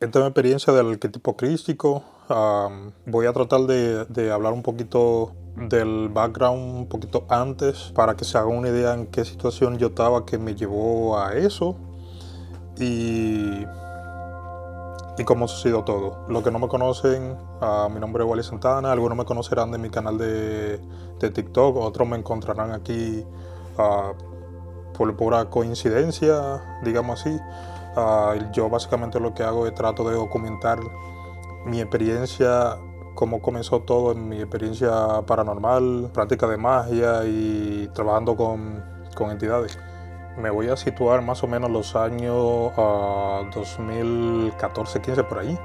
Esta es mi experiencia del arquetipo crístico. Voy a tratar de hablar un poquito del background un poquito antes para que se hagan una idea en qué situación yo estaba que me llevó a eso y, y cómo sucedió todo. Los que no me conocen, mi nombre es Wally Santana. Algunos me conocerán de mi canal de TikTok, otros me encontrarán aquí ah, por pura coincidencia, digamos así. Yo básicamente lo que hago es trato de documentar mi experiencia, cómo comenzó todo en mi experiencia paranormal, práctica de magia y trabajando con entidades. Me voy a situar más o menos los años 2014-15 por ahí.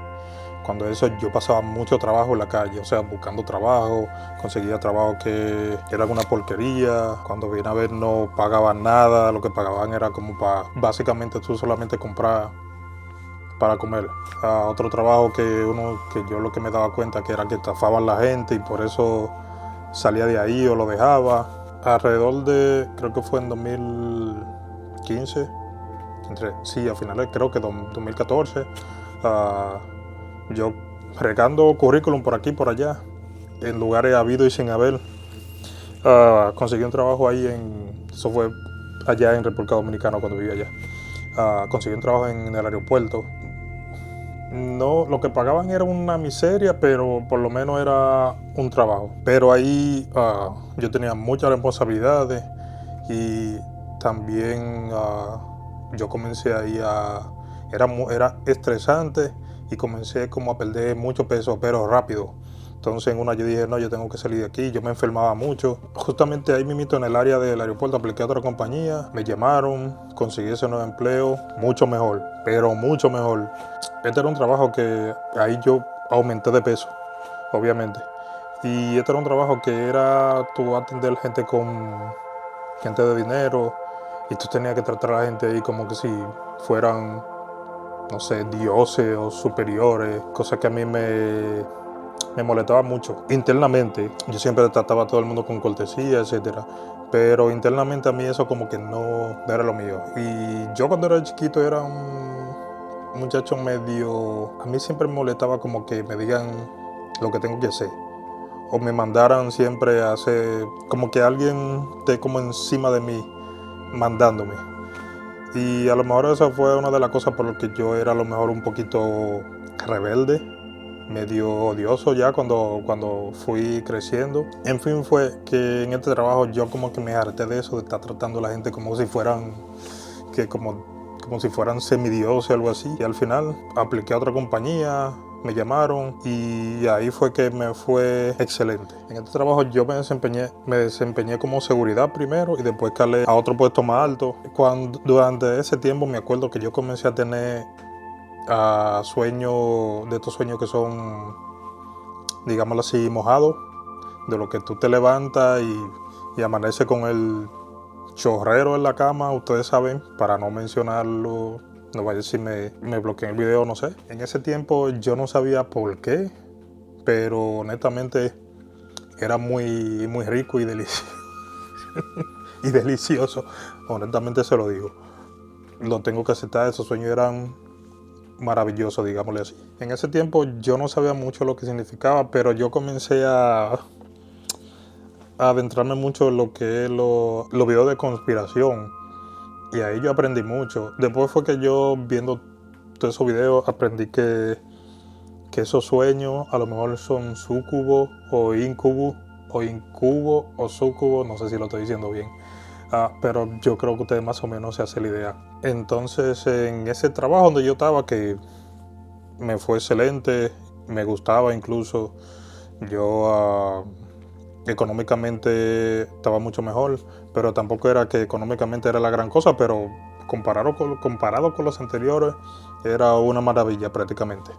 Cuando eso yo pasaba mucho trabajo en la calle, o sea, buscando trabajo, conseguía trabajo que era alguna porquería. Cuando vine a ver no pagaban nada, lo que pagaban era como para básicamente tú solamente comprar para comer. Otro trabajo que yo lo que me daba cuenta que era que estafaban la gente y por eso salía de ahí o lo dejaba. Alrededor de, creo que fue en 2015, sí, a finales creo que 2014, yo regando currículum por aquí y por allá, en lugares habido y sin haber, conseguí un trabajo ahí eso fue allá en República Dominicana cuando vivía allá. Conseguí un trabajo en el aeropuerto. No, lo que pagaban era una miseria, pero por lo menos era un trabajo. Pero ahí yo tenía muchas responsabilidades y también yo comencé ahí era estresante y comencé como a perder mucho peso, pero rápido. Entonces en una yo dije, no, yo tengo que salir de aquí, yo me enfermaba mucho. Justamente ahí mismo en el área del aeropuerto apliqué a otra compañía, me llamaron, conseguí ese nuevo empleo, mucho mejor, pero mucho mejor. Este era un trabajo que ahí yo aumenté de peso, obviamente. Y este era un trabajo que era tú atender gente de dinero y tú tenías que tratar a la gente ahí como que si fueran, no sé, dioses o superiores, cosa que a mí me molestaba mucho. Internamente, yo siempre trataba a todo el mundo con cortesía, etcétera. Pero internamente a mí eso como que no era lo mío. Y yo cuando era chiquito era un muchacho medio... A mí siempre me molestaba como que me digan lo que tengo que hacer. O me mandaran siempre a hacer... Como que alguien esté como encima de mí, mandándome. Y a lo mejor esa fue una de las cosas por las que yo era a lo mejor un poquito rebelde, medio odioso ya cuando fui creciendo. En fin, fue que en este trabajo yo como que me harté de eso, de estar tratando a la gente como si fueran, como si fueran semidioses o algo así. Y al final apliqué a otra compañía, me llamaron y ahí fue que me fue excelente. En este trabajo yo me desempeñé como seguridad primero y después calé a otro puesto más alto. Durante ese tiempo me acuerdo que yo comencé a tener sueños, de estos sueños que son, digámoslo así, mojados, de lo que tú te levantas y amanece con el chorrero en la cama, ustedes saben, para no mencionarlo, no vaya a decir me bloqueé el video, no sé. En ese tiempo yo no sabía por qué, pero honestamente era muy rico y delicioso. Y delicioso, honestamente se lo digo. Lo tengo que aceptar, esos sueños eran maravillosos, digámosle así. En ese tiempo yo no sabía mucho lo que significaba, pero yo comencé a adentrarme mucho en lo que es los videos de conspiración. Y ahí yo aprendí mucho. Después fue que yo, viendo todos esos videos, aprendí que esos sueños a lo mejor son sucubo o sucubo, no sé si lo estoy diciendo bien. Pero yo creo que ustedes más o menos se hacen la idea. Entonces, en ese trabajo donde yo estaba, que me fue excelente, me gustaba incluso, yo económicamente estaba mucho mejor, pero tampoco era que económicamente era la gran cosa, pero comparado con los anteriores, era una maravilla prácticamente.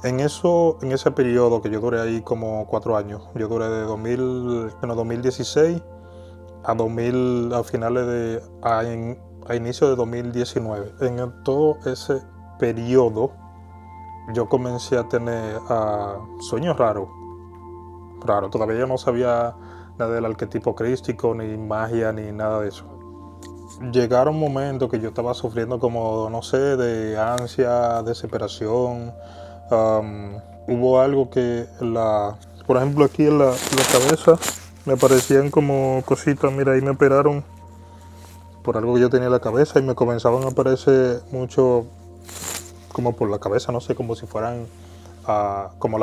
En ese periodo que yo duré ahí como 4 años, yo duré de 2016 a finales a inicio de 2019. En todo ese periodo yo comencé a tener sueños raros. Todavía yo no sabía nada del arquetipo crístico, ni magia, ni nada de eso. llegaron momentos que yo estaba sufriendo como, no sé, de ansia, desesperación. Hubo algo que por ejemplo aquí en la cabeza me aparecían como cositas, mira, ahí me operaron por algo que yo tenía en la cabeza y me comenzaban a aparecer mucho como por la cabeza, no sé, como si fueran como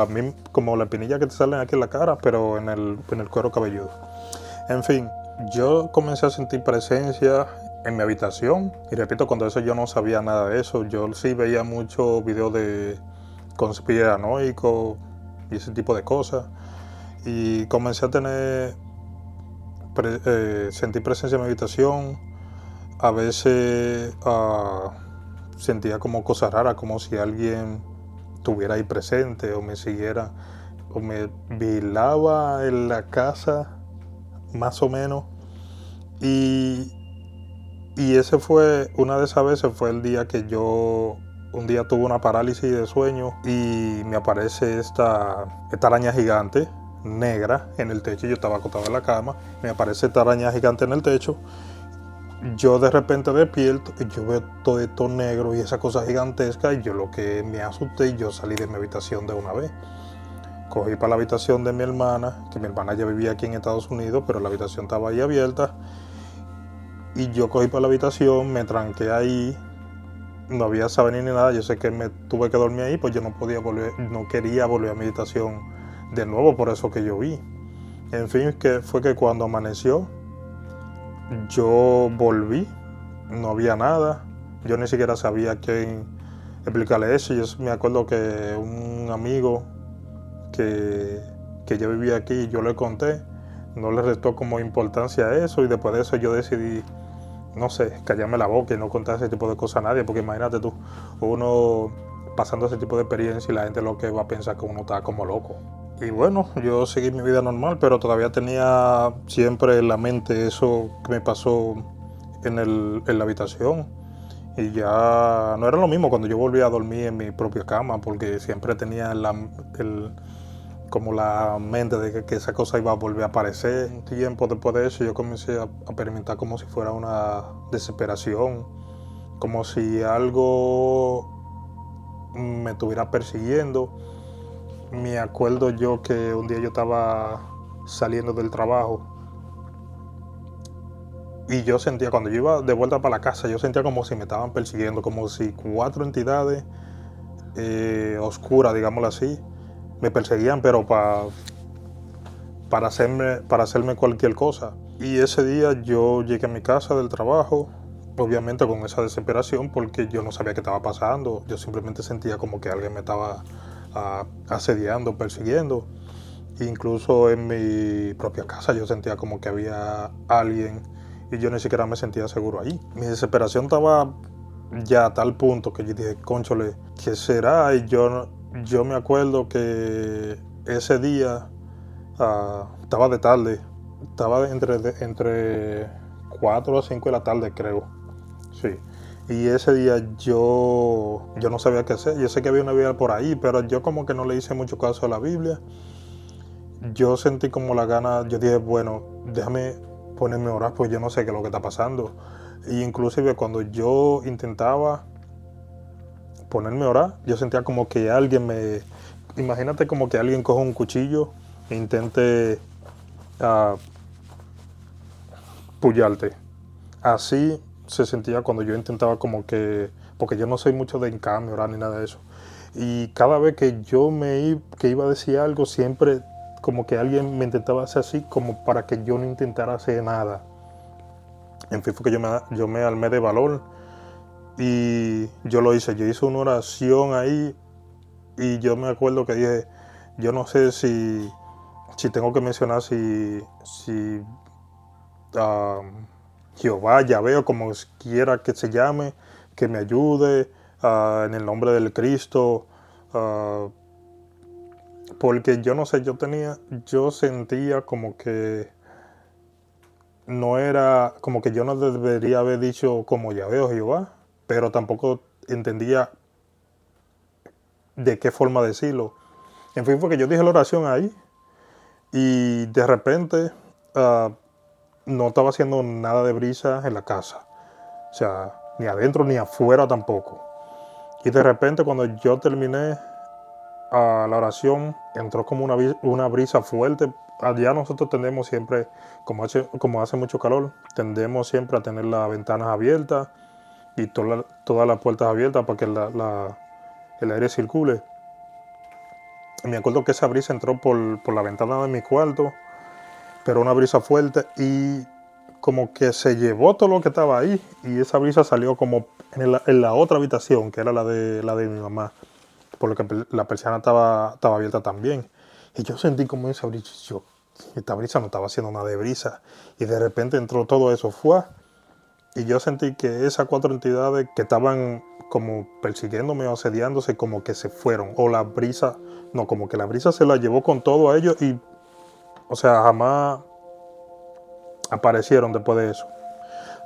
la espinilla que te salen aquí en la cara, pero en el cuero cabelludo. En fin, yo comencé a sentir presencia en mi habitación. Y repito, cuando eso yo no sabía nada de eso. Yo sí veía muchos videos de conspiranoicos y ese tipo de cosas. Y comencé a sentir presencia en mi habitación. A veces sentía como cosas raras, como si alguien estuviera ahí presente o me siguiera o me vigilaba en la casa, más o menos. Y, y ese fue, una de esas veces fue el día que yo un día tuve una parálisis de sueño y me aparece esta araña gigante negra en el techo. Yo estaba acostado en la cama, me aparece esta araña gigante en el techo. Yo de repente despierto y yo veo todo esto negro y esa cosa gigantesca y yo lo que me asusté y yo salí de mi habitación de una vez. Cogí para la habitación de mi hermana, que mi hermana ya vivía aquí en Estados Unidos, pero la habitación estaba ahí abierta. Y yo cogí para la habitación, me tranqué ahí, no había saber ni nada. Yo sé que me tuve que dormir ahí, pues yo no podía volver, no quería volver a mi habitación de nuevo, por eso que yo vi. En fin, que fue que cuando amaneció, yo volví, no había nada. Yo ni siquiera sabía a quién explicarle eso. Yo me acuerdo que un amigo que yo vivía aquí, yo le conté, no le restó como importancia a eso y después de eso yo decidí, no sé, callarme la boca y no contar ese tipo de cosas a nadie, porque imagínate tú, uno pasando ese tipo de experiencia y la gente lo que va a pensar que uno está como loco. Y bueno, yo seguí mi vida normal, pero todavía tenía siempre en la mente eso que me pasó en la habitación. Y ya no era lo mismo cuando yo volví a dormir en mi propia cama, porque siempre tenía como la mente de que esa cosa iba a volver a aparecer. Un tiempo después de eso yo comencé a experimentar como si fuera una desesperación, como si algo me estuviera persiguiendo. Me acuerdo yo que un día yo estaba saliendo del trabajo y yo sentía, cuando yo iba de vuelta para la casa, yo sentía como si me estaban persiguiendo, como si 4 entidades oscuras, digámoslo así, me perseguían, pero para hacerme cualquier cosa. Y ese día yo llegué a mi casa del trabajo, obviamente con esa desesperación, porque yo no sabía qué estaba pasando. Yo simplemente sentía como que alguien me estaba asediando, persiguiendo. Incluso en mi propia casa yo sentía como que había alguien y yo ni siquiera me sentía seguro ahí. Mi desesperación estaba ya a tal punto que yo dije, cónchole, ¿qué será? Y yo me acuerdo que ese día estaba de tarde, estaba entre 4 a 5 de la tarde, creo. Sí. Y ese día yo no sabía qué hacer. Yo sé que había una Biblia por ahí, pero yo como que no le hice mucho caso a la Biblia. Yo sentí como la gana, yo dije, bueno, déjame ponerme a orar, pues yo no sé qué es lo que está pasando. Y inclusive cuando yo intentaba ponerme a orar, yo sentía como que imagínate como que alguien coge un cuchillo e intente uh, pullarte. Así se sentía cuando yo intentaba como que, porque yo no soy mucho de encambio, orar ni nada de eso. Y cada vez que que iba a decir algo, siempre como que alguien me intentaba hacer así, como para que yo no intentara hacer nada. En fin, fue que yo me armé de valor y yo lo hice. Yo hice una oración ahí y yo me acuerdo que dije, yo no sé si tengo que mencionar si Jehová, Yahvé o como quiera que se llame, que me ayude en el nombre del Cristo. Porque yo no sé, yo sentía como que no era, como que yo no debería haber dicho como Yahvé o Jehová, pero tampoco entendía de qué forma decirlo. En fin, fue que yo dije la oración ahí y de repente no estaba haciendo nada de brisa en la casa. O sea, ni adentro ni afuera tampoco. Y de repente cuando yo terminé la oración, entró como una brisa fuerte. Allá nosotros tendemos siempre, como hace mucho calor, tendemos siempre a tener las ventanas abiertas y todas las puertas abiertas para que el aire circule. Y me acuerdo que esa brisa entró por la ventana de mi cuarto, pero una brisa fuerte, y como que se llevó todo lo que estaba ahí, y esa brisa salió como en la otra habitación, que era la de mi mamá, por lo que la persiana estaba abierta también. Y yo sentí como esa brisa, esta brisa no estaba haciendo nada de brisa, y de repente entró todo eso, fue. Y yo sentí que esas 4 entidades que estaban como persiguiéndome o asediándose, como que se fueron. O la brisa, no, como que la brisa se la llevó con todo a ellos y, o sea, jamás aparecieron después de eso.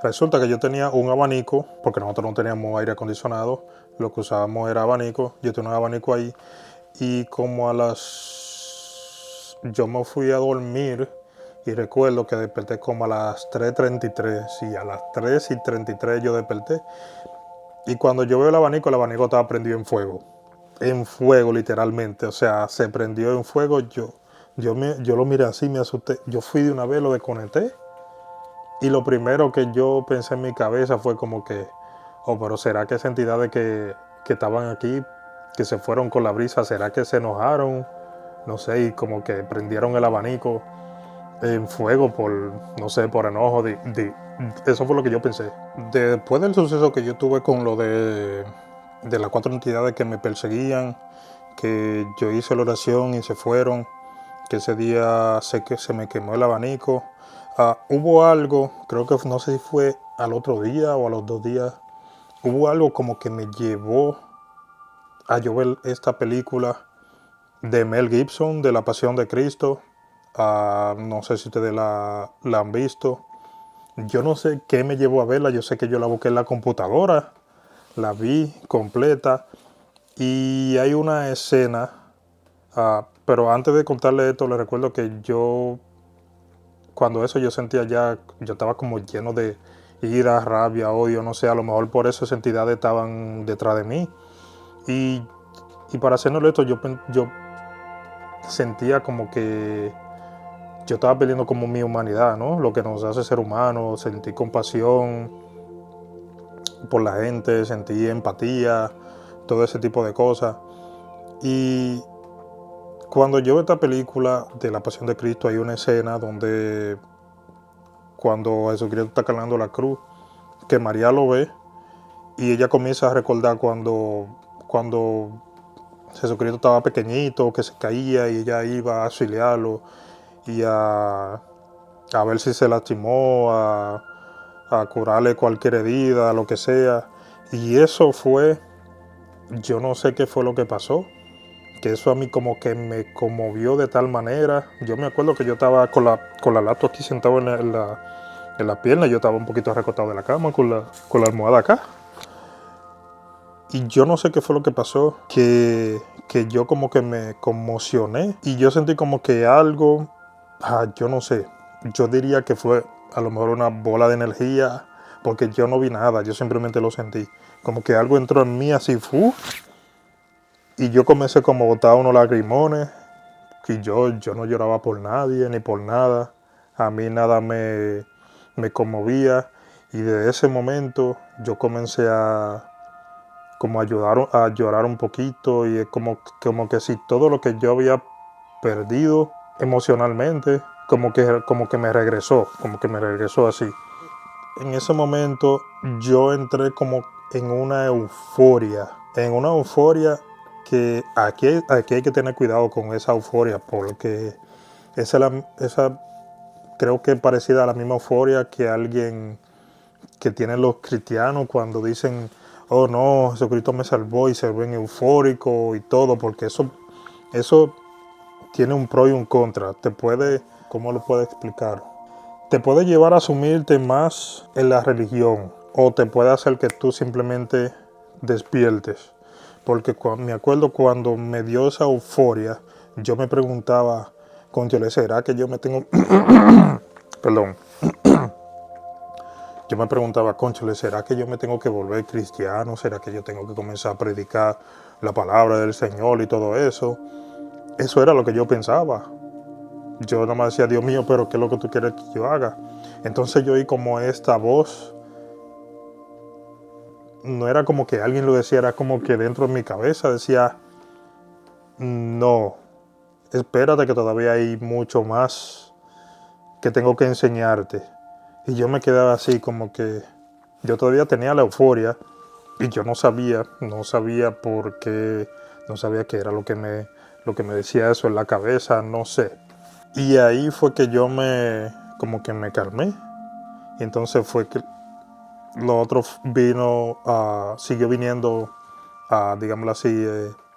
Resulta que yo tenía un abanico, porque nosotros no teníamos aire acondicionado, lo que usábamos era abanico. Yo tenía un abanico ahí y como yo me fui a dormir y recuerdo que desperté como a las 3:33. Sí, a las 3:33 yo desperté. Y cuando yo veo el abanico estaba prendido en fuego. En fuego, literalmente. O sea, se prendió en fuego. Yo lo miré así, me asusté. Yo fui de una vez, lo desconecté. Y lo primero que yo pensé en mi cabeza fue como que, oh, pero ¿será que esas entidades que estaban aquí, que se fueron con la brisa, será que se enojaron? No sé, y como que prendieron el abanico en fuego por, no sé, por enojo. Eso fue lo que yo pensé. Después del suceso que yo tuve con lo de las 4 entidades que me perseguían, que yo hice la oración y se fueron, que ese día sé que se me quemó el abanico. Hubo algo, creo que no sé si fue al otro día o a los 2 días, hubo algo como que me llevó a yo ver esta película de Mel Gibson, de La Pasión de Cristo. No sé si ustedes la han visto. Yo no sé qué me llevó a verla, yo sé que yo la busqué en la computadora, la vi completa y hay una escena, pero antes de contarle esto, les recuerdo que cuando eso yo sentía ya, yo estaba como lleno de ira, rabia, odio, no sé, a lo mejor por eso esas entidades estaban detrás de mí. Y para ser honesto, yo sentía como que yo estaba perdiendo como mi humanidad, ¿no? Lo que nos hace ser humanos, sentí compasión por la gente, sentí empatía, todo ese tipo de cosas. Y cuando yo veo esta película de La Pasión de Cristo, hay una escena donde cuando Jesucristo está cargando la cruz, que María lo ve y ella comienza a recordar cuando Jesucristo estaba pequeñito, que se caía y ella iba a auxiliarlo y a ver si se lastimó, a curarle cualquier herida, lo que sea. Y eso fue, yo no sé qué fue lo que pasó, que eso a mí como que me conmovió de tal manera. Yo me acuerdo que yo estaba con la laptop aquí sentado en la pierna, yo estaba un poquito recostado de la cama con la almohada acá. Y yo no sé qué fue lo que pasó, que yo como que me conmocioné y yo sentí como que algo, yo no sé, yo diría que fue a lo mejor una bola de energía, porque yo no vi nada, yo simplemente lo sentí. Como que algo entró en mí así, y yo comencé como a botar unos lagrimones, y yo no lloraba por nadie ni por nada, a mí nada me conmovía, y desde ese momento yo comencé como a llorar un poquito, y es como que si todo lo que yo había perdido emocionalmente, como que me regresó así. En ese momento yo entré como en una euforia, que aquí hay que tener cuidado con esa euforia, porque esa creo que es parecida a la misma euforia que alguien que tienen los cristianos cuando dicen, oh no, Jesucristo me salvó, y se ven eufóricos y todo, porque eso tiene un pro y un contra. ¿Cómo lo puedo explicar? Te puede llevar a sumirte más en la religión, o te puede hacer que tú simplemente despiertes. Porque me acuerdo cuando me dio esa euforia, yo me preguntaba, cónchale, ¿será que yo me tengo... Perdón. yo me preguntaba, cónchale, ¿será que yo me tengo que volver cristiano? ¿Será que yo tengo que comenzar a predicar la palabra del Señor y todo eso? Eso era lo que yo pensaba. Yo nada más decía, Dios mío, pero ¿qué es lo que tú quieres que yo haga? Entonces yo oí como esta voz, no era como que alguien lo decía, era como que dentro de mi cabeza decía, no, espérate que todavía hay mucho más que tengo que enseñarte. Y yo me quedaba así como que yo todavía tenía la euforia y yo no sabía por qué, no sabía qué era lo que me decía eso en la cabeza, no sé. Y ahí fue que yo como que me calmé. Y entonces fue que lo otro siguió viniendo, digámoslo así,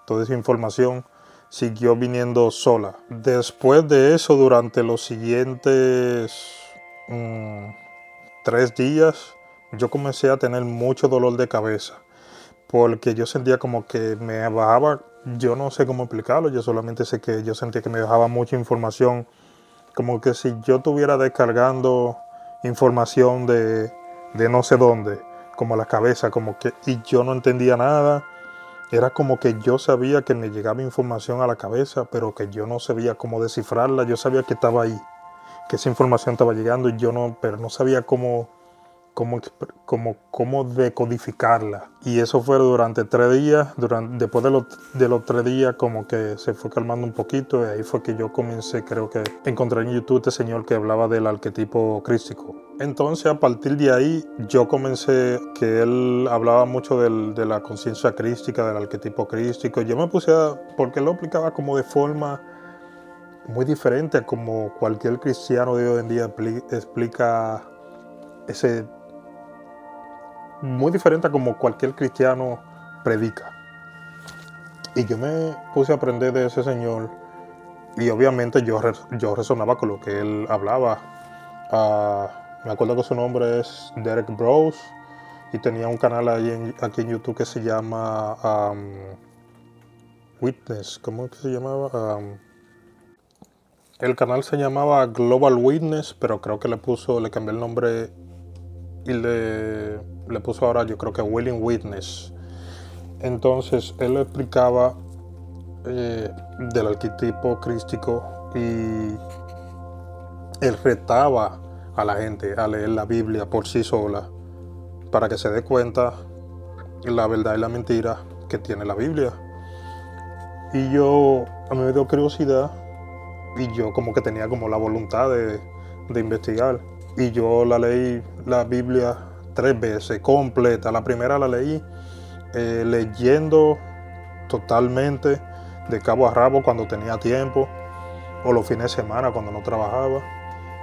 toda esa información siguió viniendo sola. Después de eso, durante los siguientes 3 días, yo comencé a tener mucho dolor de cabeza, porque yo sentía como que me bajaba, yo no sé cómo explicarlo, yo solamente sé que yo sentía que me bajaba mucha información, como que si yo estuviera descargando información de no sé dónde, como a la cabeza, como que, y yo no entendía nada. Era como que yo sabía que me llegaba información a la cabeza, pero que yo no sabía cómo descifrarla. Yo sabía que estaba ahí, que esa información estaba llegando y pero no sabía cómo decodificarla. Y eso fue durante 3 días. Después de los 3 días como que se fue calmando un poquito, y ahí fue que yo comencé, creo que encontré en YouTube este señor que hablaba del arquetipo crístico. Entonces a partir de ahí yo comencé, que él hablaba mucho de la conciencia crística, del arquetipo crístico. Yo me puse porque él lo explicaba como de forma muy diferente a como cualquier cristiano de hoy en día explica ese, muy diferente a como cualquier cristiano predica. Y yo me puse a aprender de ese señor y obviamente yo resonaba con lo que él hablaba. Me acuerdo que su nombre es Derek Bros y tenía un canal aquí en YouTube que se llama Witness. ¿Cómo es que se llamaba? El canal se llamaba Global Witness, pero creo que le cambió el nombre y le puso ahora, yo creo que Willing Witness. Entonces él explicaba del arquetipo crístico y él retaba a la gente a leer la Biblia por sí sola para que se dé cuenta la verdad y la mentira que tiene la Biblia. Y a mí me dio curiosidad y yo como que tenía como la voluntad de investigar. Y yo leí la Biblia 3 veces completa. La primera la leí leyendo totalmente de cabo a rabo cuando tenía tiempo, o los fines de semana cuando no trabajaba.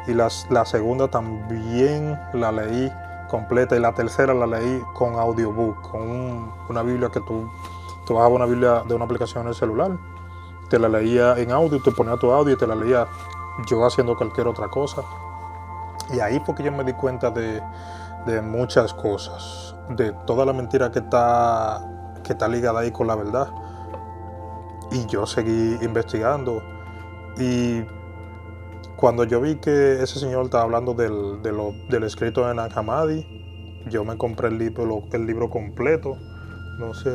Y la segunda también la leí completa, y la tercera la leí con audiobook, con una Biblia que tú bajabas una Biblia de una aplicación en el celular, te la leía en audio, te ponía tu audio y te la leía yo haciendo cualquier otra cosa. Y ahí fue que yo me di cuenta de muchas cosas, de toda la mentira que está ligada ahí con la verdad. Y yo seguí investigando. Y cuando yo vi que ese señor estaba hablando del escrito de Nag Hammadi, yo me compré el libro completo. No sé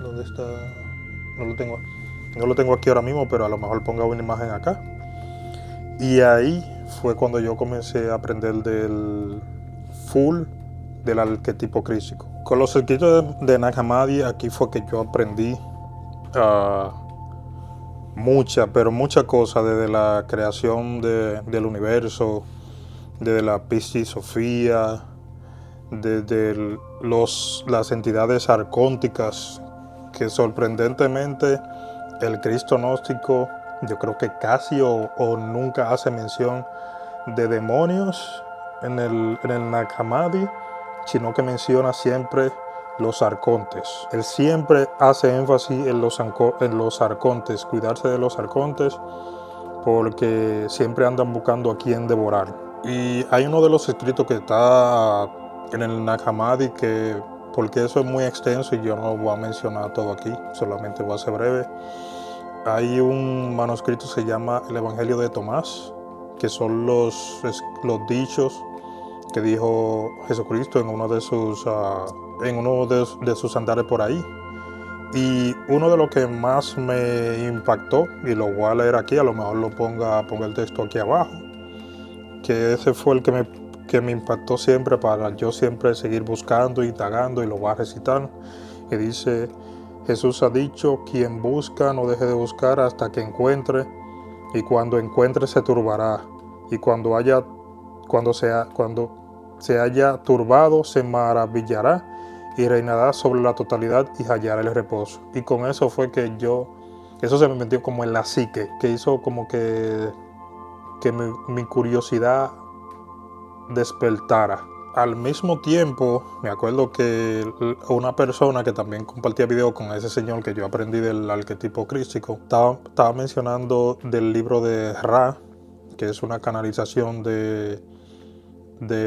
dónde está. No lo tengo aquí ahora mismo, pero a lo mejor ponga una imagen acá. Y ahí fue cuando yo comencé a aprender del full del arquetipo crístico. Con los escritos de Nag Hammadi, aquí fue que yo aprendí pero mucha cosa, desde la creación del universo, desde la Piscisofía, desde las entidades arcónticas, que sorprendentemente el Cristo gnóstico, yo creo que casi o nunca hace mención de demonios en el Nag Hammadi, sino que menciona siempre los arcontes. Él siempre hace énfasis en los arcontes, cuidarse de los arcontes, porque siempre andan buscando a quién devorar. Y hay uno de los escritos que está en el Nag Hammadi, porque eso es muy extenso y yo no voy a mencionar todo aquí, solamente voy a ser breve. Hay un manuscrito que se llama el Evangelio de Tomás, que son los dichos que dijo Jesucristo en uno de sus andares por ahí. Y uno de los que más me impactó, y lo voy a leer aquí, a lo mejor ponga el texto aquí abajo, que ese fue el que me impactó siempre para yo siempre seguir buscando, indagando, y lo voy a recitar. Y dice: Jesús ha dicho, quien busca no deje de buscar hasta que encuentre, y cuando encuentre se turbará, y cuando se haya turbado se maravillará y reinará sobre la totalidad y hallará el reposo. Y con eso fue que eso se me metió como en la psique, que hizo como que mi curiosidad despertara. Al mismo tiempo, me acuerdo que una persona que también compartía video con ese señor que yo aprendí del arquetipo crístico, estaba mencionando del libro de Ra, que es una canalización de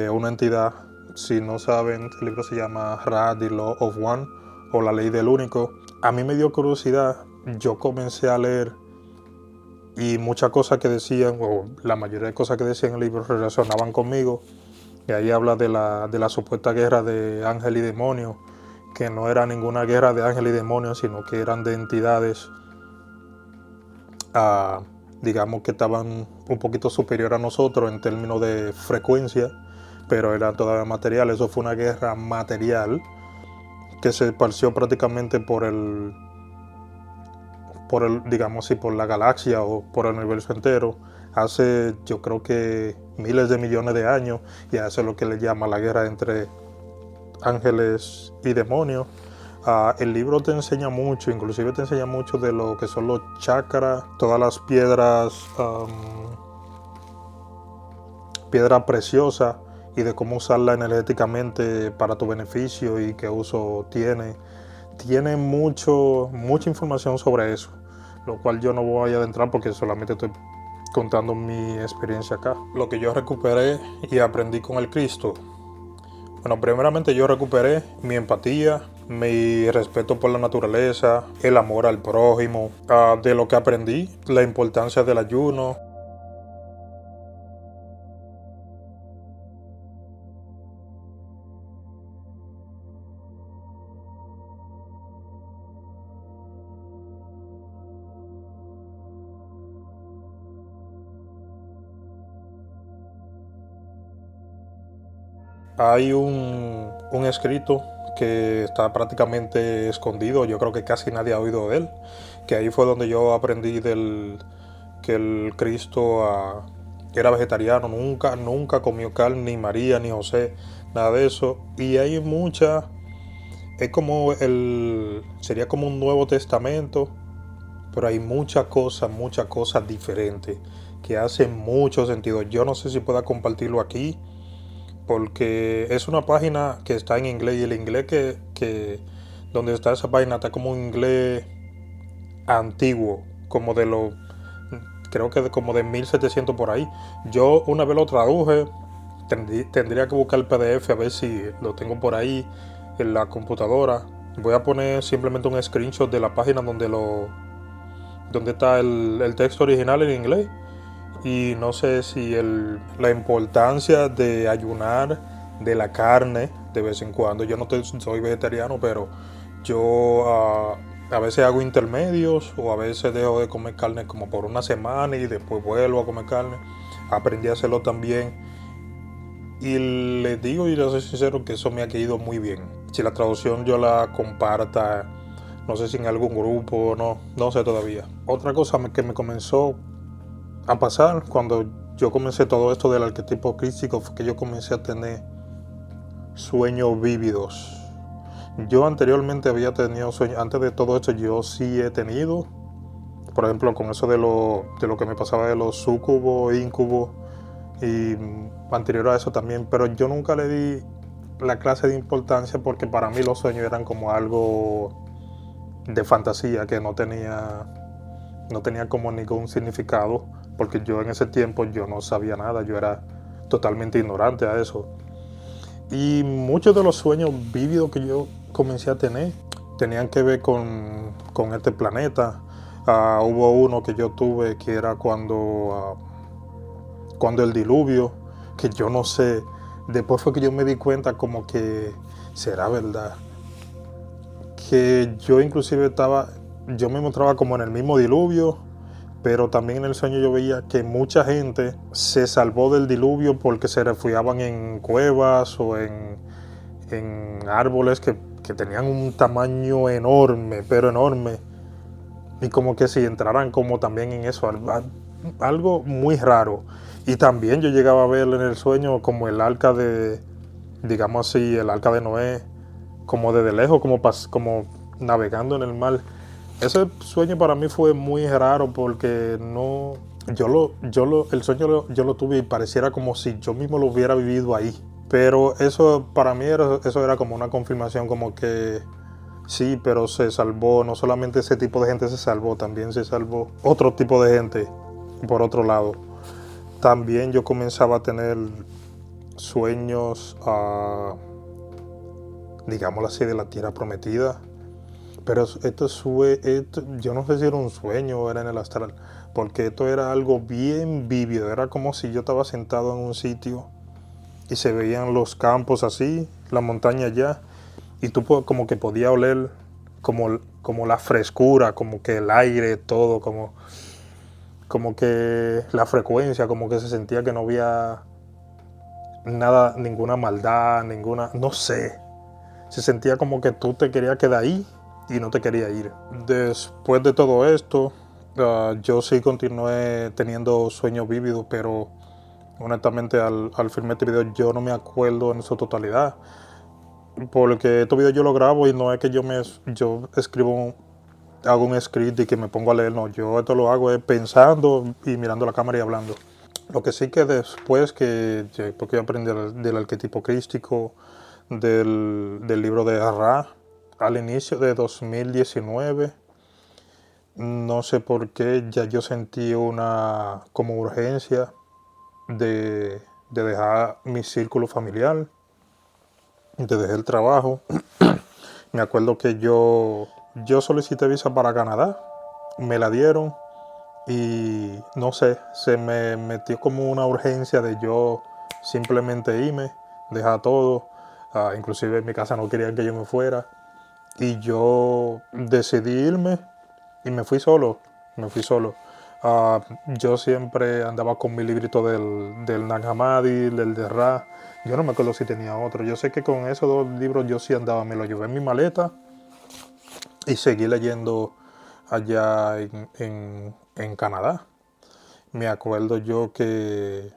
una entidad. Si no saben, el libro se llama Ra, The Law of One, o La Ley del Único. A mí me dio curiosidad, yo comencé a leer, y muchas cosas que decían, o la mayoría de cosas que decían en el libro, relacionaban conmigo. Y ahí habla de la supuesta guerra de ángel y demonio, que no era ninguna guerra de ángel y demonio, sino que eran de entidades, digamos que estaban un poquito superior a nosotros en términos de frecuencia, pero eran todavía material. Eso fue una guerra material que se esparció prácticamente digamos así, por la galaxia o por el universo entero, hace yo creo que miles de millones de años, y a eso es lo que le llama la guerra entre ángeles y demonios. El libro te enseña mucho, inclusive te enseña mucho de lo que son los chakras, todas las piedras preciosas, y de cómo usarla energéticamente para tu beneficio y qué uso tiene. Tiene mucha información sobre eso, lo cual yo no voy a adentrar porque solamente estoy contando mi experiencia acá. Lo que yo recuperé y aprendí con el Cristo. Bueno, primeramente yo recuperé mi empatía, mi respeto por la naturaleza, el amor al prójimo. De lo que aprendí, la importancia del ayuno. Hay un escrito que está prácticamente escondido, yo creo que casi nadie ha oído de él, que ahí fue donde yo aprendí que el Cristo era vegetariano, nunca comió carne, ni María, ni José, nada de eso. Y hay sería como un Nuevo Testamento, pero hay muchas cosas diferentes que hacen mucho sentido. Yo no sé si pueda compartirlo aquí, porque es una página que está en inglés, y el inglés donde está esa página está como un inglés antiguo, como creo que como de 1700 por ahí. Yo una vez lo traduje, tendría que buscar el PDF a ver si lo tengo por ahí en la computadora. Voy a poner simplemente un screenshot de la página donde está el texto original en inglés. Y no sé si la importancia de ayunar de la carne de vez en cuando. Yo no soy vegetariano, pero yo a veces hago intermedios, o a veces dejo de comer carne como por una semana y después vuelvo a comer carne. Aprendí a hacerlo también. Y les digo, y les soy sincero, que eso me ha caído muy bien. Si la traducción yo la comparta, no sé si en algún grupo, no sé todavía. Otra cosa que me comenzó a pasar cuando yo comencé todo esto del arquetipo crístico fue que yo comencé a tener sueños vívidos. Yo anteriormente había tenido sueños, antes de todo esto yo sí he tenido, por ejemplo, con eso de lo que me pasaba de los súcubos, íncubos, y anterior a eso también, pero yo nunca le di la clase de importancia, porque para mí los sueños eran como algo de fantasía que no tenía como ningún significado, porque yo en ese tiempo yo no sabía nada, yo era totalmente ignorante a eso. Y muchos de los sueños vívidos que yo comencé a tener tenían que ver con este planeta. Hubo uno que yo tuve que era cuando el diluvio, que yo no sé Después fue que yo me di cuenta como que será verdad. Que yo inclusive yo me encontraba como en el mismo diluvio, pero también en el sueño yo veía que mucha gente se salvó del diluvio porque se refugiaban en cuevas o en árboles que tenían un tamaño enorme, pero enorme. Y como que si entraran como también en eso, algo muy raro. Y también yo llegaba a ver en el sueño como el arca digamos así, el arca de Noé, como desde lejos, como navegando en el mar. Ese sueño para mí fue muy raro porque no, el sueño yo lo tuve y pareciera como si yo mismo lo hubiera vivido ahí. Pero eso para mí eso era como una confirmación como que sí, pero se salvó, no solamente ese tipo de gente se salvó, también se salvó otro tipo de gente por otro lado. También yo comenzaba a tener sueños, digámoslo así, de la tierra prometida. Pero yo no sé si era un sueño o era en el astral, porque esto era algo bien vívido, era como si yo estaba sentado en un sitio y se veían los campos así, la montaña allá, y tú como que podías oler como la frescura, como que el aire, todo, como que la frecuencia, como que se sentía que no había nada, ninguna maldad, no sé, se sentía como que tú te querías quedar ahí y no te quería ir. Después de todo esto, yo sí continué teniendo sueños vívidos, pero honestamente al filmar este video yo no me acuerdo en su totalidad. Porque estos videos yo los grabo y no es que yo escribo, hago un script y que me pongo a leer, no, yo esto lo hago es pensando y mirando la cámara y hablando. Lo que sí que después porque yo aprendí del arquetipo crístico, del libro de Ra, al inicio de 2019, no sé por qué ya yo sentí una como urgencia de dejar mi círculo familiar, de dejar el trabajo. Me acuerdo que yo solicité visa para Canadá, me la dieron y no sé, se me metió como una urgencia de yo simplemente irme, dejar todo. Inclusive en mi casa no querían que yo me fuera y yo decidí irme y me fui solo, me fui solo. Yo siempre andaba con mi librito del Nag Hammadi, del de Ra. Yo no me acuerdo si tenía otro. Yo sé que con esos dos libros yo sí andaba, me lo llevé en mi maleta y seguí leyendo allá en Canadá. Me acuerdo yo que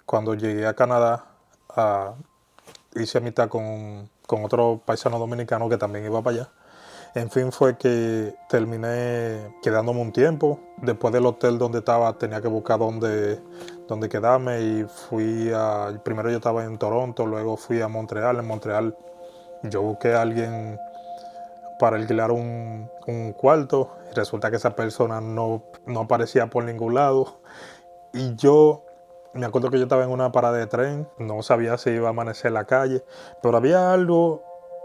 cuando llegué a Canadá, hice amistad con otro paisano dominicano que también iba para allá. En fin, fue que terminé quedándome un tiempo. Después del hotel donde estaba, tenía que buscar dónde quedarme y primero yo estaba en Toronto, luego fui a Montreal. En Montreal yo busqué a alguien para alquilar un cuarto y resulta que esa persona no aparecía por ningún lado. Y yo me acuerdo que yo estaba en una parada de tren, no sabía si iba a amanecer en la calle, pero había algo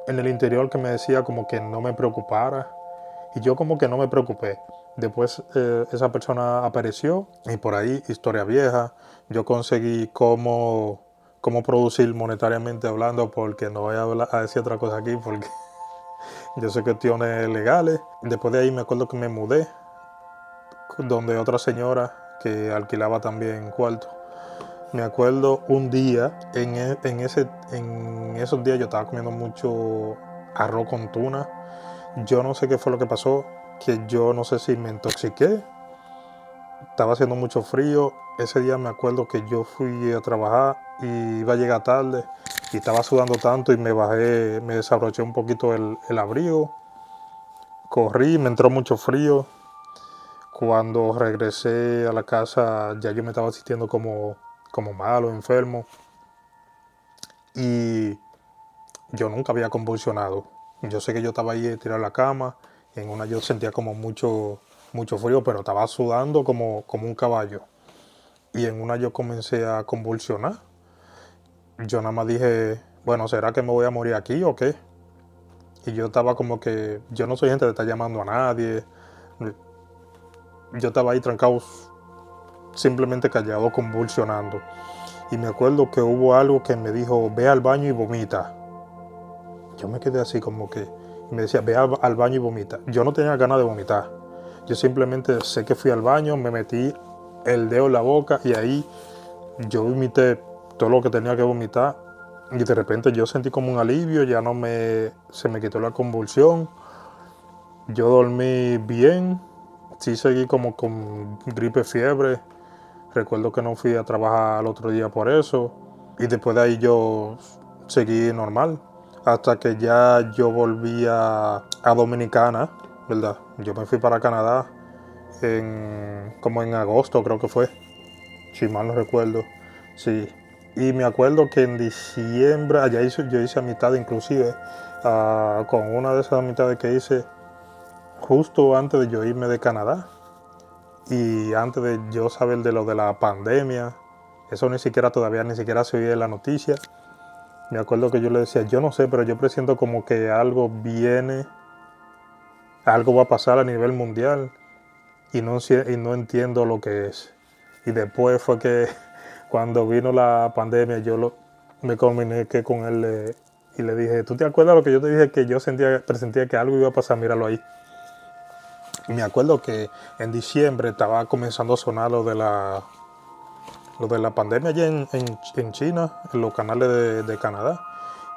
en el interior que me decía como que no me preocupara. Y yo como que no me preocupé. Después esa persona apareció y por ahí, historia vieja, yo conseguí cómo producir monetariamente hablando, porque no voy a decir otra cosa aquí porque yo sé cuestiones legales. Después de ahí me acuerdo que me mudé donde otra señora que alquilaba también cuarto. Me acuerdo un día, en esos días yo estaba comiendo mucho arroz con tuna. Yo no sé qué fue lo que pasó, que yo no sé si me intoxiqué, estaba haciendo mucho frío. Ese día me acuerdo que yo fui a trabajar y iba a llegar tarde y estaba sudando tanto y me bajé, me desabroché un poquito el abrigo, corrí, me entró mucho frío. Cuando regresé a la casa ya yo me estaba sintiendo como malo, enfermo, y yo nunca había convulsionado. Yo sé que yo estaba ahí tirado en la cama, y en una yo sentía como mucho frío, pero estaba sudando como un caballo. Y en una yo comencé a convulsionar. Yo nada más dije, bueno, ¿será que me voy a morir aquí o qué? Y yo estaba como que, yo no soy gente de estar llamando a nadie. Yo estaba ahí trancado, simplemente callado, convulsionando. Y me acuerdo que hubo algo que me dijo, ve al baño y vomita. Yo me quedé así como que, me decía, ve al baño y vomita. Yo no tenía ganas de vomitar. Yo simplemente sé que fui al baño, me metí el dedo en la boca y ahí yo vomité todo lo que tenía que vomitar. Y de repente yo sentí como un alivio, se me quitó la convulsión. Yo dormí bien, sí seguí como con gripe, fiebre. Recuerdo que no fui a trabajar al otro día por eso. Y después de ahí yo seguí normal. Hasta que ya yo volví a Dominicana, ¿verdad? Yo me fui para Canadá como en agosto creo que fue. Si mal no recuerdo. Sí. Y me acuerdo que en diciembre, yo hice amistad inclusive con una de esas amistades que hice justo antes de yo irme de Canadá. Y antes de yo saber de lo de la pandemia, eso todavía ni siquiera se oía en la noticia. Me acuerdo que yo le decía, yo no sé, pero yo presiento como que algo viene, algo va a pasar a nivel mundial y no entiendo lo que es. Y después fue que cuando vino la pandemia me comuniqué con él y le dije, ¿tú te acuerdas lo que yo te dije que presentía que algo iba a pasar? Míralo ahí. Y me acuerdo que en diciembre estaba comenzando a sonar lo de la pandemia allá en China, en los canales de Canadá.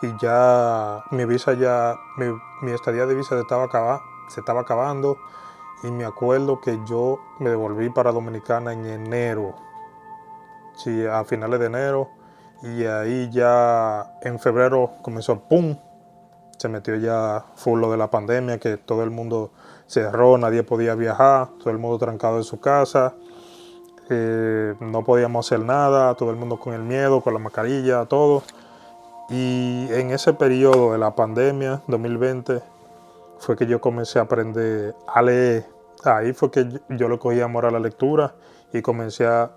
Y ya mi estadía de visa se estaba acabando. Y me acuerdo que yo me devolví para Dominicana en enero. Sí, a finales de enero. Y ahí ya en febrero comenzó, ¡pum! Se metió ya full lo de la pandemia, que todo el mundo cerró, nadie podía viajar, todo el mundo trancado en su casa. No podíamos hacer nada, todo el mundo con el miedo, con la mascarilla, todo. Y en ese periodo de la pandemia, 2020, fue que yo comencé a aprender a leer. Ahí fue que yo le cogí amor a la lectura y comencé a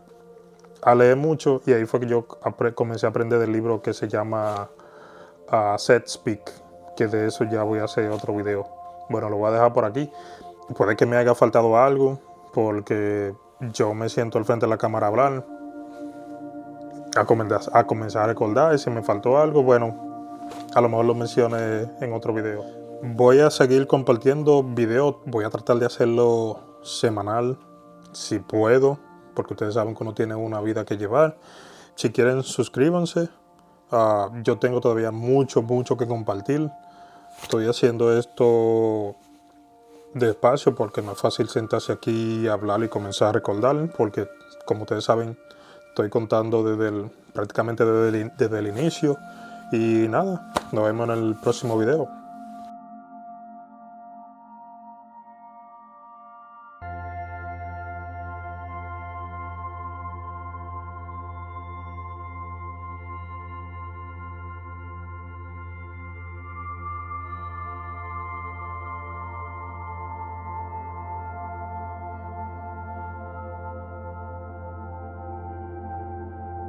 leer mucho. Y ahí fue que yo comencé a aprender del libro que se llama Set Speak, que de eso ya voy a hacer otro video. Bueno, lo voy a dejar por aquí. Puede que me haya faltado algo, porque yo me siento al frente de la cámara a hablar, a comenzar a recordar, y si me faltó algo, bueno, a lo mejor lo mencioné en otro video. Voy a seguir compartiendo videos, voy a tratar de hacerlo semanal, si puedo, porque ustedes saben que uno tiene una vida que llevar. Si quieren, suscríbanse. Yo tengo todavía mucho que compartir. Estoy haciendo esto despacio porque no es fácil sentarse aquí y hablar y comenzar a recordar, porque como ustedes saben, estoy contando prácticamente desde el inicio. Y nada, nos vemos en el próximo video.